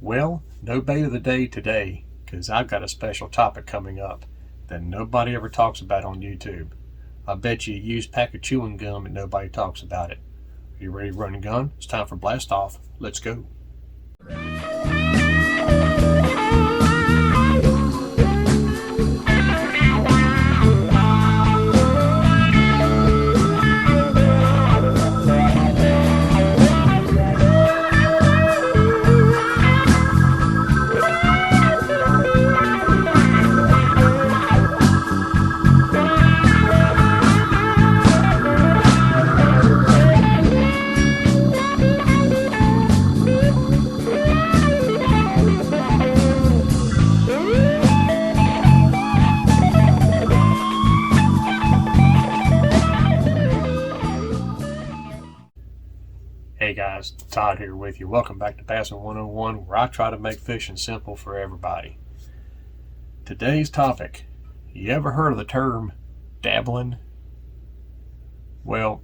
Well, no bait of the day today, because I've got a special topic coming up that nobody ever talks about on YouTube. I bet you a used pack of chewing gum and nobody talks about it. Are you ready to run a gun? It's time for Blast Off. Let's go. Hey guys, Todd here with you. Welcome back to Bassin 101, where I try to make fishing simple for everybody. Today's topic, you ever heard of the term dabbling? Well,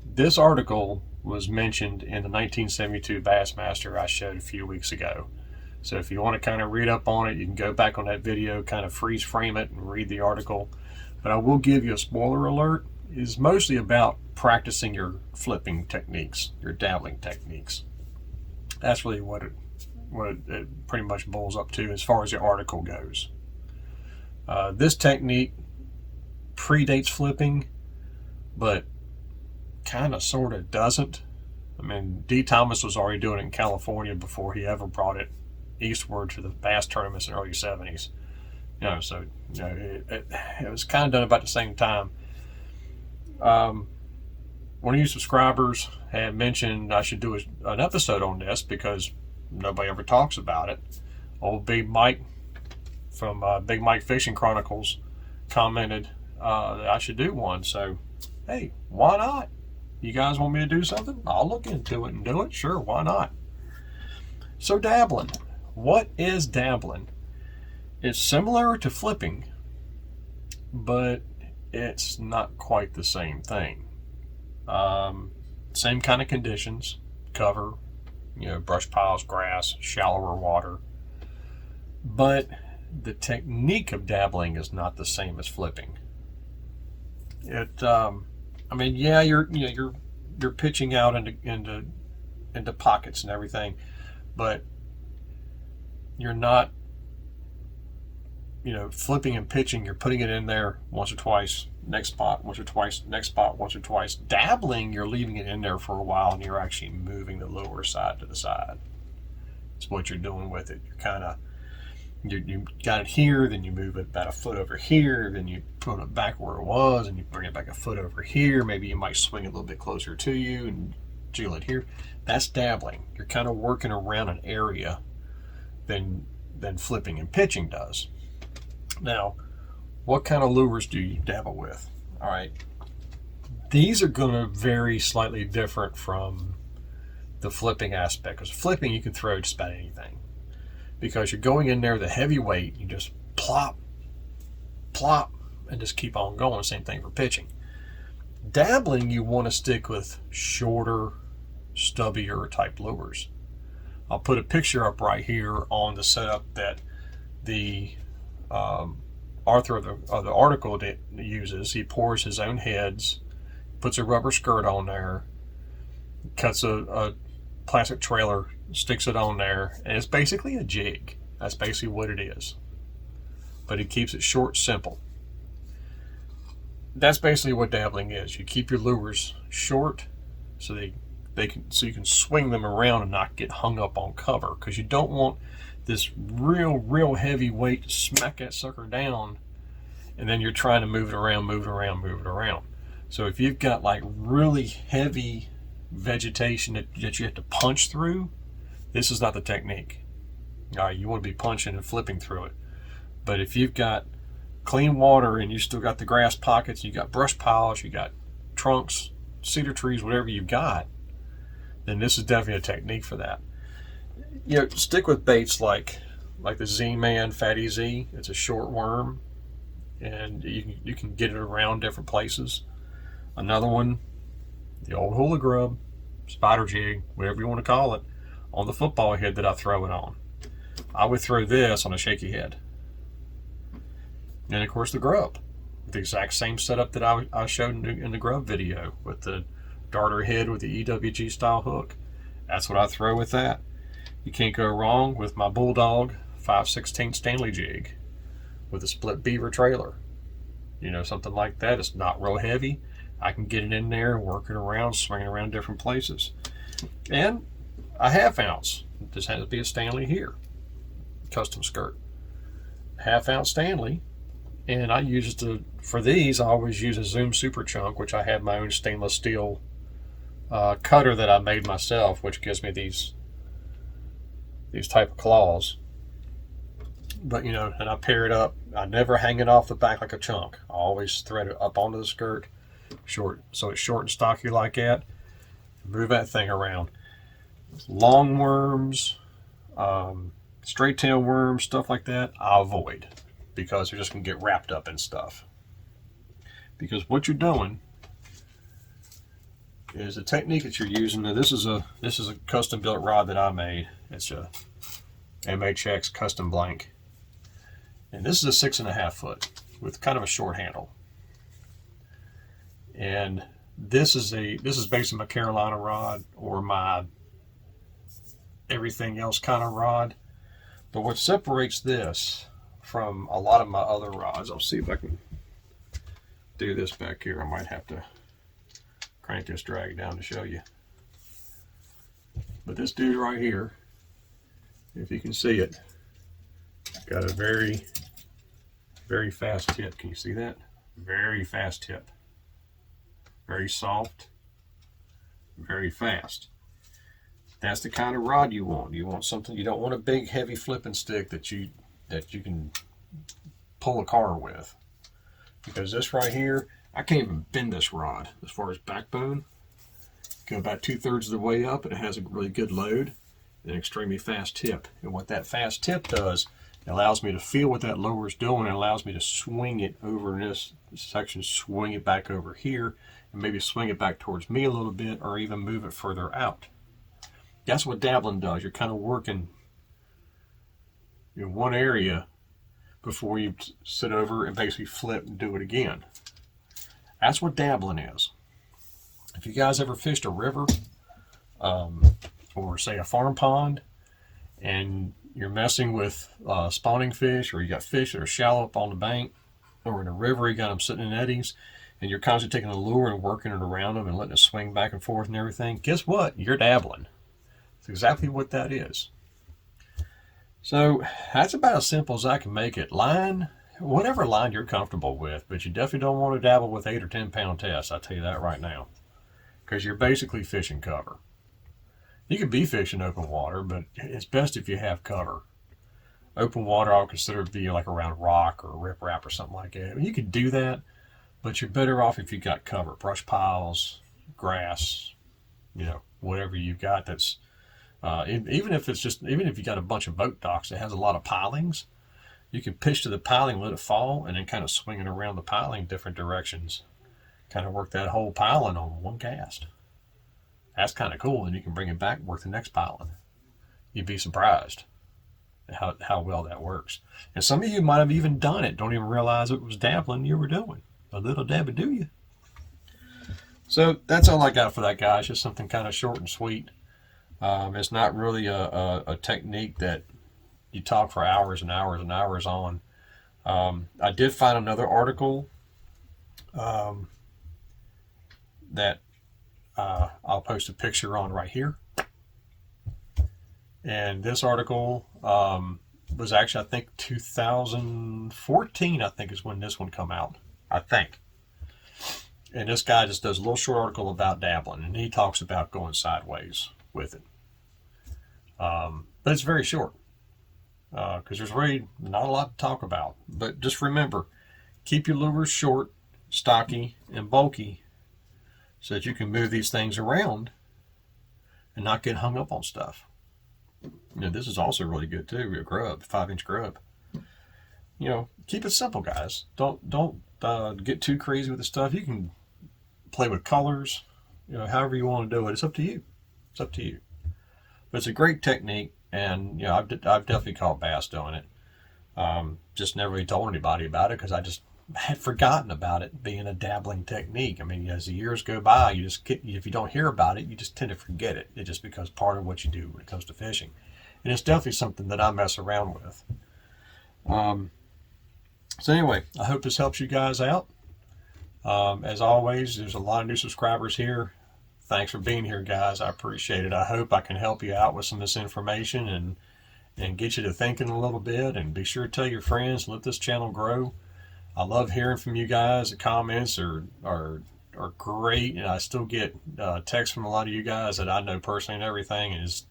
this article was mentioned in the 1972 Bassmaster I showed a few weeks ago. So if you want to kind of read up on it, you can go back on that video, kind of freeze frame it and read the article. But I will give you a spoiler alert. It's mostly about practicing your flipping techniques, your dabbling techniques. That's really what it pretty much boils up to as far as the article goes. This technique predates flipping, but kind of sort of doesn't. I mean, D. Thomas was already doing it in California before he ever brought it eastward to the bass tournaments in the early 70s. It was kind of done about the same time. One of you subscribers had mentioned I should do an episode on this because nobody ever talks about it. Old Big Mike from Big Mike Fishing Chronicles commented that I should do one. So, hey, why not? You guys want me to do something? I'll look into it and do it. Sure, why not? So dabbling. What is dabbling? It's similar to flipping, but it's not quite the same thing. Same kind of conditions, cover, brush piles, grass, shallower water. But the technique of dabbling is not the same as flipping. You're pitching out into pockets and everything, but you're not, flipping and pitching. You're putting it in there once or twice, next spot, once or twice, next spot, once or twice. Dabbling, you're leaving it in there for a while and you're actually moving the lower side to the side. That's what you're doing with it. You got it here, then you move it about a foot over here, then you put it back where it was, and you bring it back a foot over here. Maybe you might swing it a little bit closer to you and jiggle it here. That's dabbling. You're kind of working around an area than flipping and pitching does. Now, what kind of lures do you dabble with? All right, these are going to vary slightly different from the flipping aspect. Because flipping, you can throw just about anything. Because you're going in there with a heavy weight, you just plop, plop, and just keep on going. Same thing for pitching. Dabbling, you want to stick with shorter, stubbier type lures. I'll put a picture up right here on the setup that the author of the article that uses. He pours his own heads, puts a rubber skirt on there, cuts a plastic trailer, sticks it on there, and it's basically a jig. That's basically what it is. But he keeps it short, simple. That's basically what dabbling is. You keep your lures short so you can swing them around and not get hung up on cover, because you don't want this real heavy weight to smack that sucker down and then you're trying to move it around. So if you've got like really heavy vegetation that you have to punch through, this is not the technique. All right, you want to be punching and flipping through it. But if you've got clean water and you still got the grass pockets, you got brush piles, you got trunks, cedar trees, whatever you've got, then this is definitely a technique for that. Stick with baits like the Z-Man Fatty Z. It's a short worm, and you can get it around different places. Another one, the old hula grub, spider jig, whatever you want to call it, on the football head that I throw it on. I would throw this on a shaky head. And of course the grub, the exact same setup that I showed in the grub video with the darter head with the EWG style hook. That's what I throw with that. You can't go wrong with my Bulldog 5/16 Stanley jig with a split beaver trailer. You know, something like that. It's not real heavy. I can get it in there and work it around, swinging around different places. And a 1/2 ounce. This has to be a Stanley here. Custom skirt. 1/2 ounce Stanley. And I use it for these, I always use a Zoom Super Chunk, which I have my own stainless steel cutter that I made myself, which gives me these type of claws. But you know, and I pair it up. I never hang it off the back like a chunk. I always thread it up onto the skirt, short, so it's short and stocky like that. Move that thing around. Long worms, straight tail worms, stuff like that, I avoid because they're just gonna get wrapped up in stuff. Because what you're doing is the technique that you're using. Now this is a custom built rod that I made. It's a MHX custom blank, and this is a 6.5 foot with kind of a short handle. And this is basically my Carolina rod or my everything else kind of rod. But what separates this from a lot of my other rods, I'll see if I can do this back here. I might have to crank this drag down to show you. But this dude right here, if you can see it, got a very, very fast tip. Can you see that? Very fast tip. Very soft, very fast. That's the kind of rod you want. You want something, you don't want a big heavy flipping stick that you can pull a car with. Because this right here, I can't even bend this rod as far as backbone. Go about 2/3 of the way up, and it has a really good load and an extremely fast tip. And what that fast tip does, it allows me to feel what that lower is doing. It allows me to swing it over in this section, swing it back over here, and maybe swing it back towards me a little bit, or even move it further out. That's what dabbling does. You're kind of working in one area before you sit over and basically flip and do it again. That's what dabbling is. If you guys ever fished a river, or say a farm pond, and you're messing with spawning fish, or you got fish that are shallow up on the bank, or in a river, you got them sitting in eddies, and you're constantly taking a lure and working it around them and letting it swing back and forth and everything, guess what? You're dabbling. It's exactly what that is. So that's about as simple as I can make it. Line, whatever line you're comfortable with, but you definitely don't want to dabble with 8 or 10 pound tests. I'll tell you that right now, because you're basically fishing cover. You could be fishing open water, but it's best if you have cover. Open water I'll consider to be like around rock or riprap or something like that. You could do that, but you're better off if you got cover, brush piles, grass, you know, whatever you've got that's even if you got a bunch of boat docks that has a lot of pilings, you can pitch to the piling, let it fall, and then kind of swing it around the piling different directions. Kind of work that whole piling on one cast. That's kind of cool, and you can bring it back and work the next piling. You'd be surprised how well that works. And some of you might have even done it, don't even realize it was dabbling you were doing. A little dabble do you. So that's all I got for that, guys. Just something kind of short and sweet. It's not really a technique that you talk for hours and hours and hours on. I did find another article that I'll post a picture on right here. And this article was actually, I think, 2014, I think, is when this one come out, I think. And this guy just does a little short article about dabbling, and he talks about going sideways with it. But it's very short, because there's really not a lot to talk about. But just remember, keep your lures short, stocky, and bulky, so that you can move these things around and not get hung up on stuff. You know, this is also really good too, a grub, 5-inch grub. You know, keep it simple, guys. Don't get too crazy with the stuff. You can play with colors, you know, however you want to do it. It's up to you. It's up to you. But it's a great technique. And I've definitely caught bass doing it. Just never really told anybody about it because I just had forgotten about it being a dabbling technique. I mean, as the years go by, if you don't hear about it, you just tend to forget it. It just becomes part of what you do when it comes to fishing, and it's definitely something that I mess around with. So anyway, I hope this helps you guys out. As always, there's a lot of new subscribers here. Thanks for being here, guys. I appreciate it. I hope I can help you out with some of this information and get you to thinking a little bit. And be sure to tell your friends. Let this channel grow. I love hearing from you guys. The comments are great, and I still get texts from a lot of you guys that I know personally and everything. And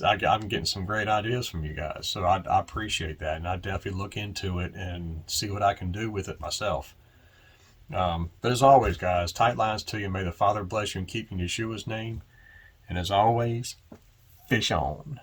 I'm getting some great ideas from you guys, so I appreciate that, and I definitely look into it and see what I can do with it myself. But as always, guys, tight lines to you. May the Father bless you and keep you in Yeshua's name. And as always, fish on.